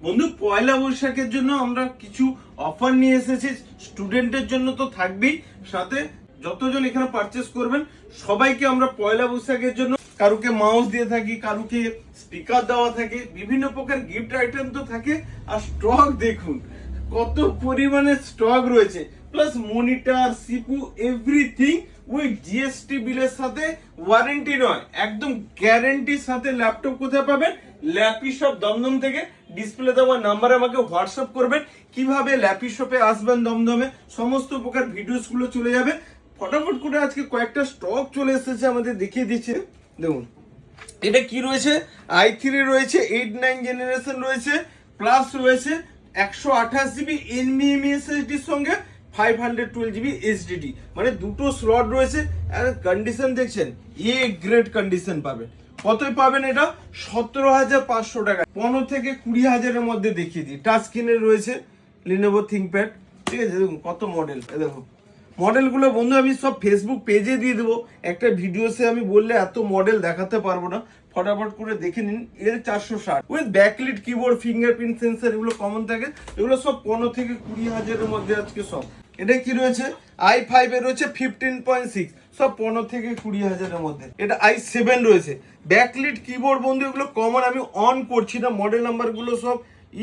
বন্ধু পয়লা বৈশাখের জন্য আমরা কিছু অফার নিয়ে এসেছি। স্টুডেন্টের জন্য তো থাকবেই, সাথে যতজন এখানে পারচেস করবেন সবাইকে আমরা পয়লা বৈশাখের জন্য কারুকে মাউস দিয়ে থাকি, কারুকে স্পিকার দেওয়া থাকে, বিভিন্ন প্রকার গিফট আইটেম তো থাকে। আর স্টক দেখুন কত পরিমাণে স্টক রয়েছে, plus monitor, Sipu, everything with GST বিলের সাথে, ওয়ারেন্টি নয় একদম গ্যারেন্টির সাথে। ল্যাপটপ কোথায় পাবেন? ল্যাপি শপ দমদম থেকে। ডিসপ্লে দেওয়া নাম্বারে আমাকে হোয়াটসঅ্যাপ করবেন, কিভাবে ল্যাপি শপে আসবেন দমদমে সমস্ত প্রকার ভিডিওস গুলো চলে যাবে। ফটাফট করে আজকে কয়েকটা স্টক চলে এসেছে, আমাদের দেখিয়ে দিচ্ছে। দেখুন এটা কি রয়েছে, i3 রয়েছে, 8-9 জেনারেশন রয়েছে, প্লাস রয়েছে 128 জিবি NVMe SSDর সঙ্গে 512 জিবি HDD, মানে দুটো স্লট রয়েছে। আর কন্ডিশন দেখছেন, গ্রেড কন্ডিশন পাবেন। কতই পাবেন এটা? 17,500 টাকা। 15 থেকে 20,000-এর মধ্যে দেখিয়ে দিই। টাচ স্ক্রিনের রয়েছে Lenovo ThinkPad, ঠিক আছে। দেখুন কত মডেল, দেখুন মডেলগুলো বন্ধু আমি সব ফেসবুক পেজে দিয়ে দেবো। একটা ভিডিওসে আমি বললে এত মডেল দেখাতে পারবো না, ফটাফট করে দেখে নিন। L460 with backlit keyboard, fingerprint sensor, এগুলো কমন থাকে। এগুলো সব 15 থেকে 20,000-এর মধ্যে আজকে সব। এটা কি রয়েছে? i5 এর রয়েছে 15.6, সব 15 থেকে 20,000-এর মধ্যে। এটা i7 রয়েছে, ব্যাকলিট কিবোর্ড বন্ধু, এগুলো কমন, আমি অন করছি না। মডেল নাম্বার গুলো সব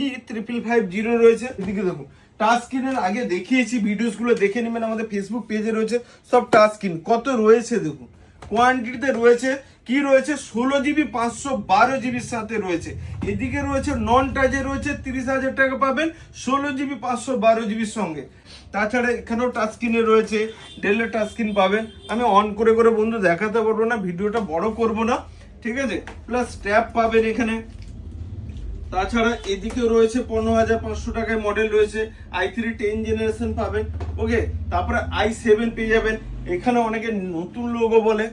E5550 রয়েছে। এদিকে দেখুন টাচ স্ক্রিনের আগে দেখিয়েছি, ভিডিওস গুলো দেখে নেবেন, আমাদের ফেসবুক পেজে রয়েছে সব টাচ স্ক্রিন। কত রয়েছে দেখুন, কোয়ান্টিটিতে রয়েছে। কি রয়েছে? 16 জিবি 512 জিবির সাথে রয়েছে। এদিকে রয়েছে নন টাচে রয়েছে, 30,000 টাকা পাবেন 16 জিবি 512 জিবির সঙ্গে। তাছাড়া এখানেও টাচ স্ক্রিনে রয়েছে, ডেলের টাচ স্ক্রিন পাবেন। আমি অন করে করে বন্ধু দেখাতে পারবো না, ভিডিওটা বড় করব না, ঠিক আছে। প্লাস ট্যাব পাবেন এখানে। তাছাড়া এদিকে রয়েছে 15,500 টাকায় মডেল রয়েছে, i3 10 জেনারেশন পাবেন, ওকে। তারপরে i7 পেয়ে যাবেন। এখানে অনেকে নতুন লোগো বলে,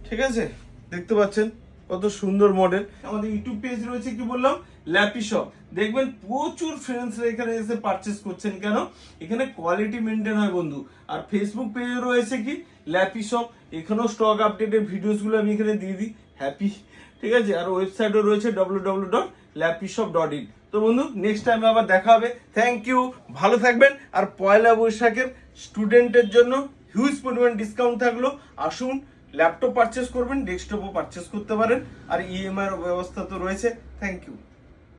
ঠিক আছে, দেখতে পাচ্ছেন কত সুন্দর মডেল। আমাদের ইউটিউব পেজ রয়েছে, কি বললাম, ল্যাপি শপ। দেখবেন প্রচুর ফ্রেন্ডসরা এখানে এসে পারচেস করছেন, কেন? এখানে কোয়ালিটি মেনটেন হয় বন্ধু। আর ফেসবুক পেজে রয়েছে কি, ল্যাপি শপ। এখানেও স্টক আপডেটের ভিডিওস গুলো আমি এখানে দিয়ে দিই, হ্যাপি, ঠিক আছে। আর ওয়েবসাইটও রয়েছে www.lapishop.in। তো বন্ধু নেক্সট টাইম আবার দেখা হবে। থ্যাংক ইউ, ভালো থাকবেন। আর পয়লা বৈশাখের স্টুডেন্টের জন্য হিউজ পরিমাণ ডিসকাউন্ট থাকলো। আসুন ল্যাপটপ পারচেস করবেন, ডেস্কটপও পারচেস করতে পারেন, আর ইএমআই এর ব্যবস্থা তো রয়েছে। Thank you.